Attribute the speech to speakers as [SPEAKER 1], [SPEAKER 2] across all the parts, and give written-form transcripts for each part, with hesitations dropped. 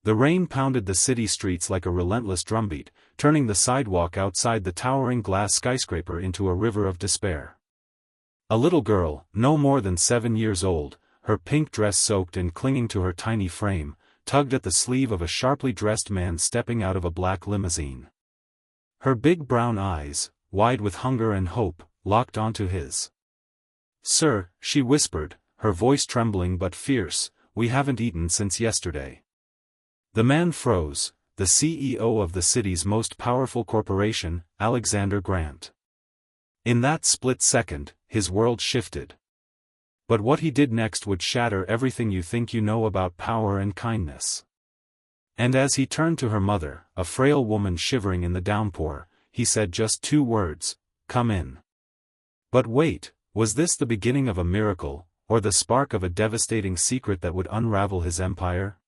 [SPEAKER 1] The rain pounded the city streets like a relentless drumbeat, turning the sidewalk outside the towering glass skyscraper into a river of despair. A little girl, no more than 7 years old, her pink dress soaked and clinging to her tiny frame, tugged at the sleeve of a sharply dressed man stepping out of a black limousine. Her big brown eyes, wide with hunger and hope, locked onto his. "Sir," she whispered, her voice trembling but fierce, "we haven't eaten since yesterday." The man froze, the CEO of the city's most powerful corporation, Alexander Grant. In that split second, his world shifted. But what he did next would shatter everything you think you know about power and kindness. And as he turned to her mother, a frail woman shivering in the downpour, he said just 2 words, "Come in." But wait, was this the beginning of a miracle, or the spark of a devastating secret that would unravel his empire?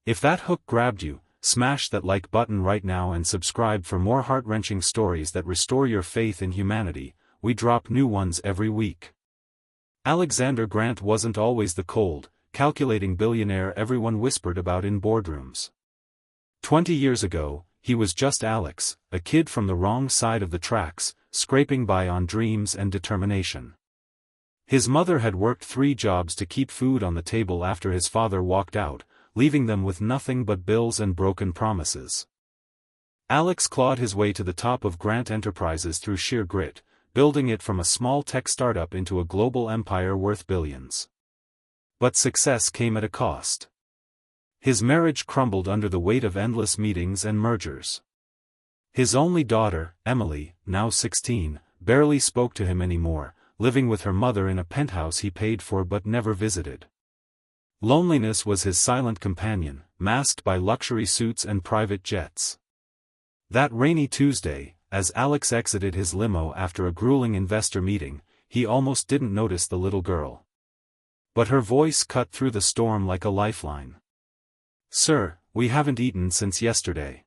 [SPEAKER 1] If that hook grabbed you, smash that like button right now and subscribe for more heart-wrenching stories that restore your faith in humanity. We drop new ones every week. Alexander Grant wasn't always the cold, calculating billionaire everyone whispered about in boardrooms. 20 years ago, he was just Alex, a kid from the wrong side of the tracks, scraping by on dreams and determination. His mother had worked 3 jobs to keep food on the table after his father walked out, leaving them with nothing but bills and broken promises. Alex clawed his way to the top of Grant Enterprises through sheer grit, building it from a small tech startup into a global empire worth billions. But success came at a cost. His marriage crumbled under the weight of endless meetings and mergers. His only daughter, Emily, now 16, barely spoke to him anymore, living with her mother in a penthouse he paid for but never visited. Loneliness was his silent companion, masked by luxury suits and private jets. That rainy Tuesday, as Alex exited his limo after a grueling investor meeting, he almost didn't notice the little girl. But her voice cut through the storm like a lifeline. "Sir, we haven't eaten since yesterday."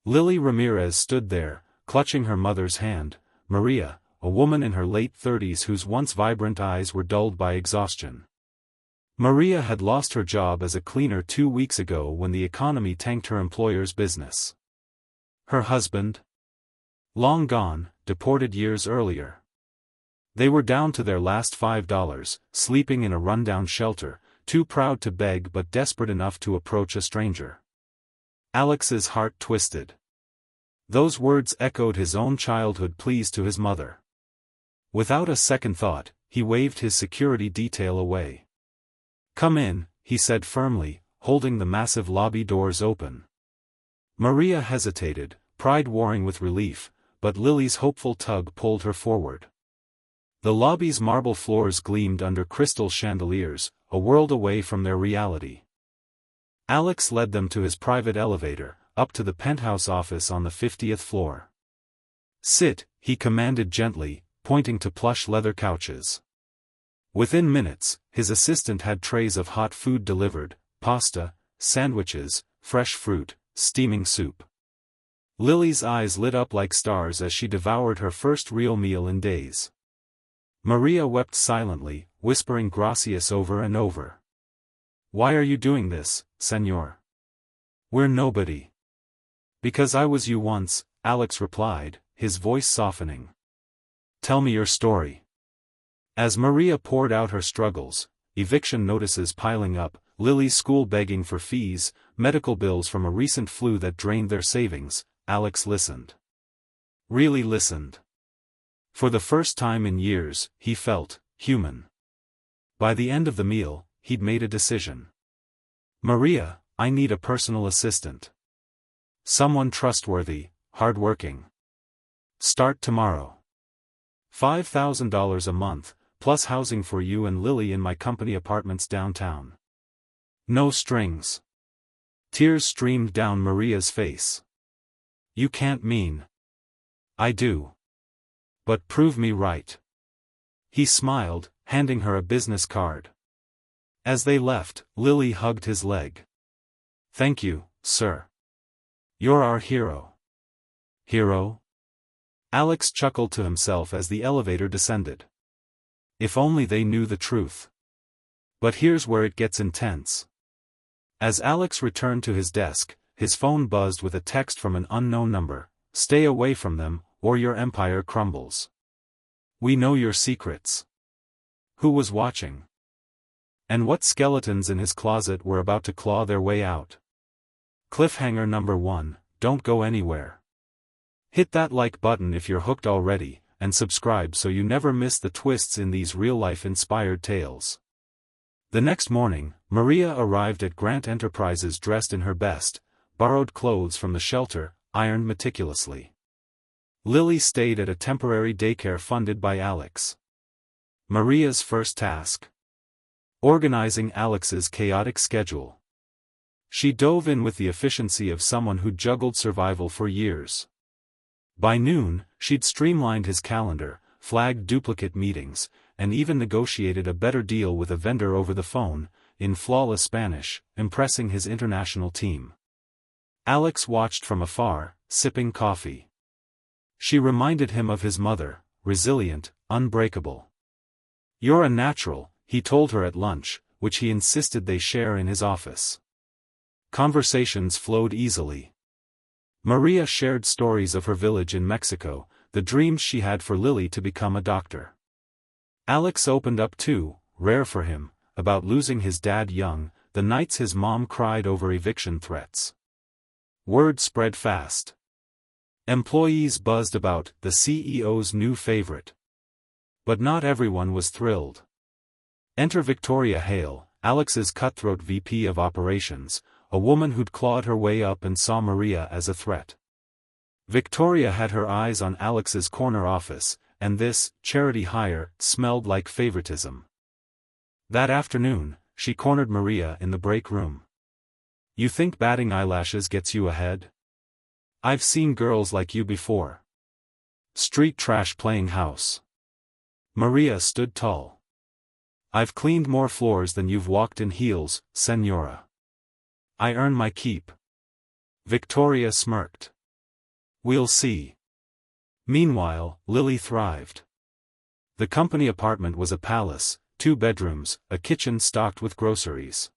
[SPEAKER 1] Lily Ramirez stood there, clutching her mother's hand, Maria, a woman in her late 30s whose once vibrant eyes were dulled by exhaustion. Maria had lost her job as a cleaner 2 weeks ago when the economy tanked her employer's business. Her husband? Long gone, deported years earlier. They were down to their last $5, sleeping in a rundown shelter, too proud to beg but desperate enough to approach a stranger. Alex's heart twisted. Those words echoed his own childhood pleas to his mother. Without a second thought, he waved his security detail away. "Come in," he said firmly, holding the massive lobby doors open. Maria hesitated, pride warring with relief, but Lily's hopeful tug pulled her forward. The lobby's marble floors gleamed under crystal chandeliers, a world away from their reality. Alex led them to his private elevator, up to the penthouse office on the 50th floor. "Sit," he commanded gently, pointing to plush leather couches. Within minutes, his assistant had trays of hot food delivered, pasta, sandwiches, fresh fruit, steaming soup. Lily's eyes lit up like stars as she devoured her first real meal in days. Maria wept silently, whispering gracias over and over. "Why are you doing this, senor? We're nobody." "Because I was you once," Alex replied, his voice softening. "Tell me your story." As Maria poured out her struggles, eviction notices piling up, Lily's school begging for fees, medical bills from a recent flu that drained their savings, Alex listened. Really listened. For the first time in years, he felt human. By the end of the meal, he'd made a decision. "Maria, I need a personal assistant. Someone trustworthy, hardworking. Start tomorrow. $5,000 a month, plus housing for you and Lily in my company apartments downtown. No strings." Tears streamed down Maria's face. "You can't mean." "I do. But prove me right." He smiled, handing her a business card. As they left, Lily hugged his leg. "Thank you, sir. You're our hero." "Hero?" Alex chuckled to himself as the elevator descended. If only they knew the truth. But here's where it gets intense. As Alex returned to his desk, his phone buzzed with a text from an unknown number. "Stay away from them, or your empire crumbles. We know your secrets." Who was watching? And what skeletons in his closet were about to claw their way out? Cliffhanger number 1, don't go anywhere. Hit that like button if you're hooked already, and subscribe so you never miss the twists in these real-life inspired tales. The next morning, Maria arrived at Grant Enterprises dressed in her best, borrowed clothes from the shelter, ironed meticulously. Lily stayed at a temporary daycare funded by Alex. Maria's first task: organizing Alex's chaotic schedule. She dove in with the efficiency of someone who'd juggled survival for years. By noon, she'd streamlined his calendar, flagged duplicate meetings, and even negotiated a better deal with a vendor over the phone, in flawless Spanish, impressing his international team. Alex watched from afar, sipping coffee. She reminded him of his mother, resilient, unbreakable. "You're a natural," he told her at lunch, which he insisted they share in his office. Conversations flowed easily. Maria shared stories of her village in Mexico, the dreams she had for Lily to become a doctor. Alex opened up too, rare for him, about losing his dad young, the nights his mom cried over eviction threats. Word spread fast. Employees buzzed about the CEO's new favorite. But not everyone was thrilled. Enter Victoria Hale, Alex's cutthroat VP of operations, a woman who'd clawed her way up and saw Maria as a threat. Victoria had her eyes on Alex's corner office, and this charity hire smelled like favoritism. That afternoon, she cornered Maria in the break room. "You think batting eyelashes gets you ahead? I've seen girls like you before. Street trash playing house." Maria stood tall. "I've cleaned more floors than you've walked in heels, Senora. I earn my keep." Victoria smirked. "We'll see." Meanwhile, Lily thrived. The company apartment was a palace, 2 bedrooms, a kitchen stocked with groceries.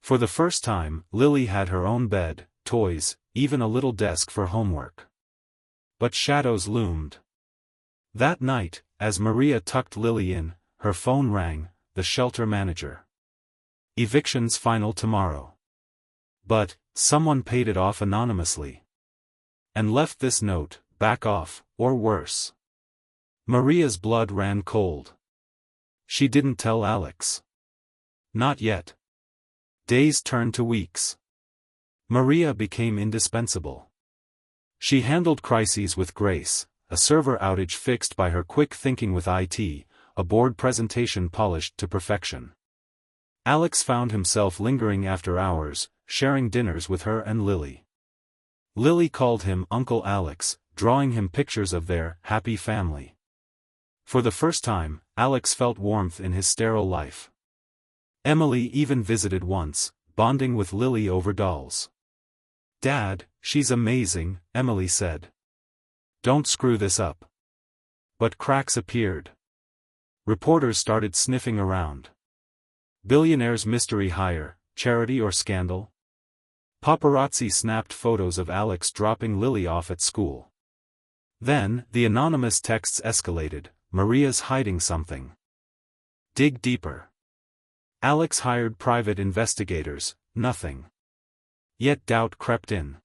[SPEAKER 1] For the first time, Lily had her own bed, toys, even a little desk for homework. But shadows loomed. That night, as Maria tucked Lily in, her phone rang, the shelter manager. "Eviction's final tomorrow." But, someone paid it off anonymously. And left this note: "Back off, or worse." Maria's blood ran cold. She didn't tell Alex. Not yet. Days turned to weeks. Maria became indispensable. She handled crises with grace, a server outage fixed by her quick thinking with IT, a board presentation polished to perfection. Alex found himself lingering after hours, sharing dinners with her and Lily. Lily called him Uncle Alex, drawing him pictures of their happy family. For the first time, Alex felt warmth in his sterile life. Emily even visited once, bonding with Lily over dolls. "Dad, she's amazing," Emily said. "Don't screw this up." But cracks appeared. Reporters started sniffing around. Billionaire's mystery hire, charity or scandal? Paparazzi snapped photos of Alex dropping Lily off at school. Then, the anonymous texts escalated: "Maria's hiding something. Dig deeper." Alex hired private investigators, nothing. Yet doubt crept in.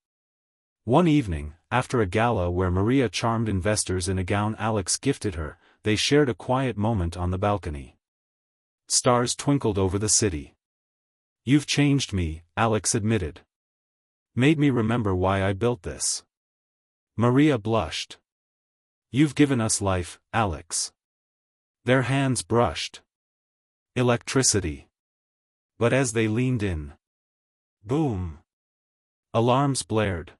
[SPEAKER 1] One evening, after a gala where Maria charmed investors in a gown Alex gifted her, they shared a quiet moment on the balcony. Stars twinkled over the city. "You've changed me," Alex admitted. "Made me remember why I built this." Maria blushed. "You've given us life, Alex." Their hands brushed. Electricity. But as they leaned in, boom! Alarms blared.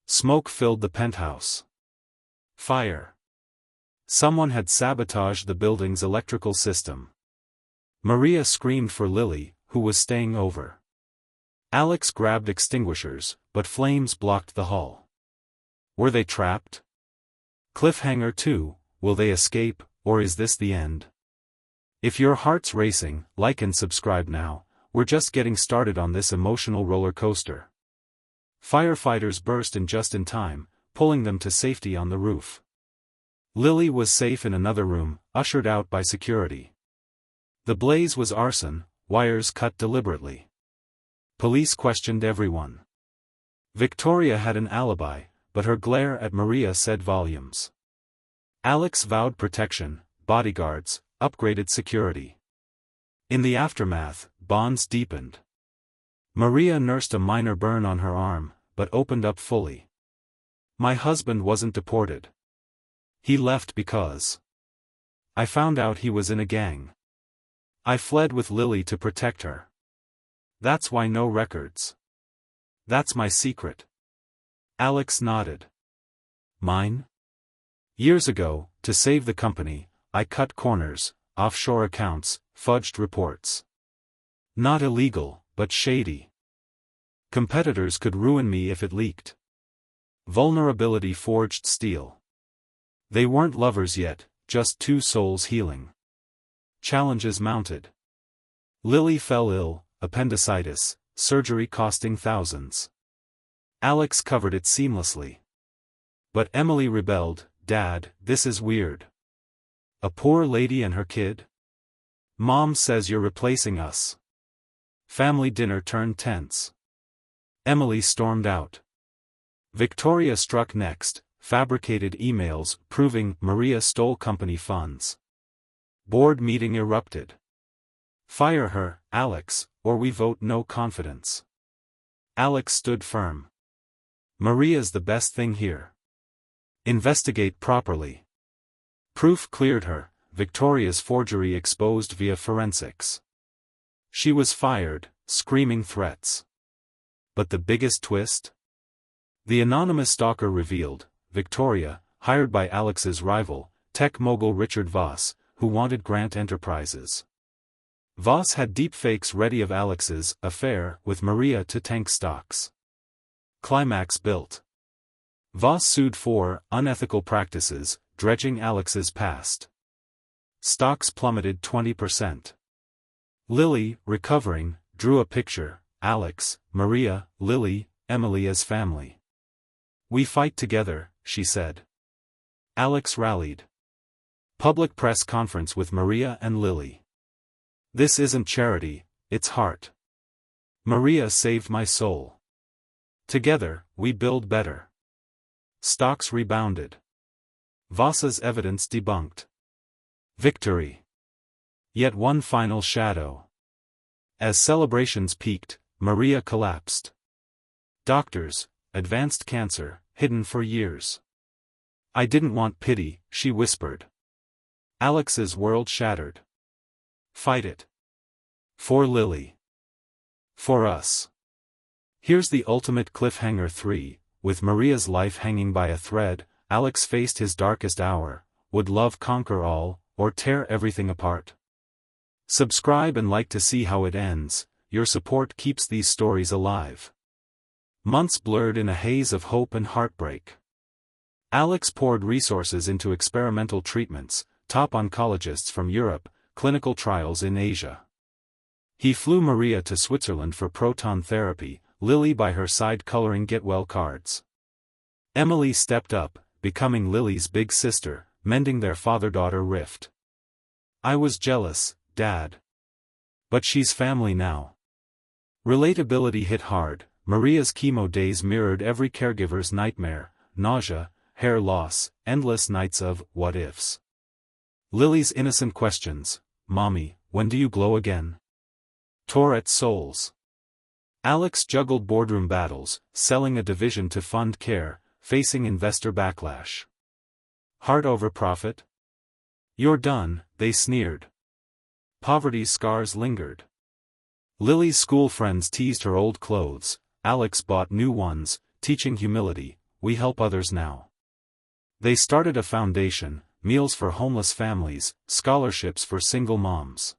[SPEAKER 1] Smoke filled the penthouse. Fire. Someone had sabotaged the building's electrical system. Maria screamed for Lily, who was staying over. Alex grabbed extinguishers, but flames blocked the hall. Were they trapped? Cliffhanger 2, will they escape, or is this the end? If your heart's racing, like and subscribe now. We're just getting started on this emotional roller coaster. Firefighters burst in just in time, pulling them to safety on the roof. Lily was safe in another room, ushered out by security. The blaze was arson, wires cut deliberately. Police questioned everyone. Victoria had an alibi, but her glare at Maria said volumes. Alex vowed protection, bodyguards, upgraded security. In the aftermath, bonds deepened. Maria nursed a minor burn on her arm, but opened up fully. My husband wasn't deported. He left because I found out he was in a gang. I fled with Lily to protect her. That's why no records. That's my secret. Alex nodded. Mine? Years ago, to save the company, I cut corners, offshore accounts, fudged reports. Not illegal, but shady. Competitors could ruin me if it leaked. Vulnerability forged steel. They weren't lovers yet, just two souls healing. Challenges mounted. Lily fell ill, appendicitis, surgery costing thousands. Alex covered it seamlessly. But Emily rebelled. Dad, this is weird. A poor lady and her kid? Mom says you're replacing us. Family dinner turned tense. Emily stormed out. Victoria struck next, fabricated emails proving Maria stole company funds. Board meeting erupted. Fire her, Alex, or we vote no confidence. Alex stood firm. Maria's the best thing here. Investigate properly. Proof cleared her, Victoria's forgery exposed via forensics. She was fired, screaming threats. But the biggest twist? The anonymous stalker revealed, Victoria, hired by Alex's rival, tech mogul Richard Voss, who wanted Grant Enterprises. Voss had deepfakes ready of Alex's affair with Maria to tank stocks. Climax built. Voss sued for unethical practices, dredging Alex's past. Stocks plummeted 20%. Lily, recovering, drew a picture, Alex, Maria, Lily, Emily as family. We fight together, she said. Alex rallied. Public press conference with Maria and Lily. This isn't charity, it's heart. Maria saved my soul. Together, we build better. Stocks rebounded. Voss's evidence debunked. Victory. Yet one final shadow. As celebrations peaked, Maria collapsed. Doctors, advanced cancer, hidden for years. I didn't want pity, she whispered. Alex's world shattered. Fight it. For Lily. For us. Here's the ultimate cliffhanger 3, with Maria's life hanging by a thread, Alex faced his darkest hour. Would love conquer all, or tear everything apart? Subscribe and like to see how it ends. Your support keeps these stories alive. Months blurred in a haze of hope and heartbreak. Alex poured resources into experimental treatments, top oncologists from Europe, clinical trials in Asia. He flew Maria to Switzerland for proton therapy, Lily by her side coloring get-well cards. Emily stepped up, becoming Lily's big sister, mending their father-daughter rift. I was jealous, Dad. But she's family now. Relatability hit hard. Maria's chemo days mirrored every caregiver's nightmare, nausea, hair loss, endless nights of what-ifs. Lily's innocent questions, Mommy, when do you glow again? Tore at souls. Alex juggled boardroom battles, selling a division to fund care, facing investor backlash. Heart over profit? You're done, they sneered. Poverty's scars lingered. Lily's school friends teased her old clothes, Alex bought new ones, teaching humility, we help others now. They started a foundation, meals for homeless families, scholarships for single moms.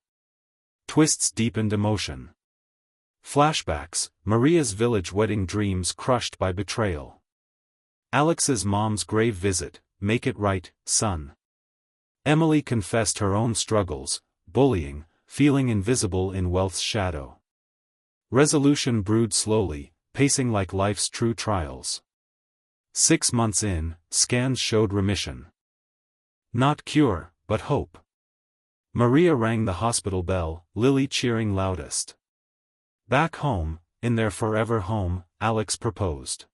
[SPEAKER 1] Twists deepened emotion. Flashbacks, Maria's village wedding dreams crushed by betrayal. Alex's mom's grave visit, make it right, son. Emily confessed her own struggles, bullying, feeling invisible in wealth's shadow. Resolution brewed slowly, pacing like life's true trials. 6 months in, scans showed remission. Not cure, but hope. Maria rang the hospital bell, Lily cheering loudest. Back home, in their forever home, Alex proposed.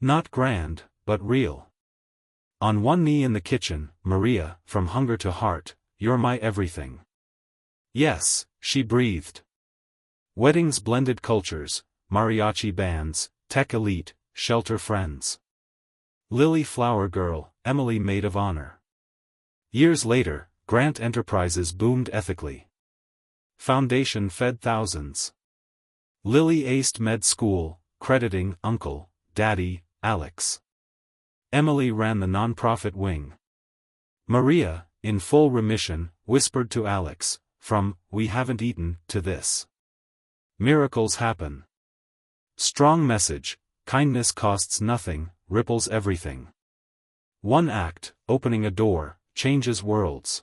[SPEAKER 1] Not grand, but real. On one knee in the kitchen, Maria, from hunger to heart, you're my everything. Yes, she breathed. Weddings blended cultures, mariachi bands, tech elite, shelter friends. Lily flower girl, Emily maid of honor. Years later, Grant Enterprises boomed ethically. Foundation fed thousands. Lily aced med school, crediting Uncle, Daddy, Alex. Emily ran the nonprofit wing. Maria, in full remission, whispered to Alex, from, we haven't eaten, to this. Miracles happen. Strong message, kindness costs nothing, ripples everything. One act, opening a door, changes worlds.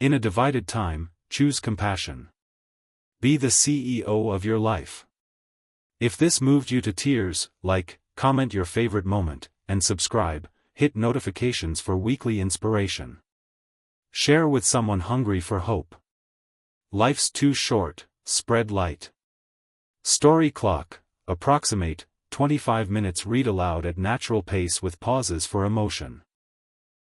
[SPEAKER 1] In a divided time, choose compassion. Be the CEO of your life. If this moved you to tears, like, comment your favorite moment, and subscribe, hit notifications for weekly inspiration. Share with someone hungry for hope. Life's too short, spread light. Story clock, approximate, 25 minutes read aloud at natural pace with pauses for emotion.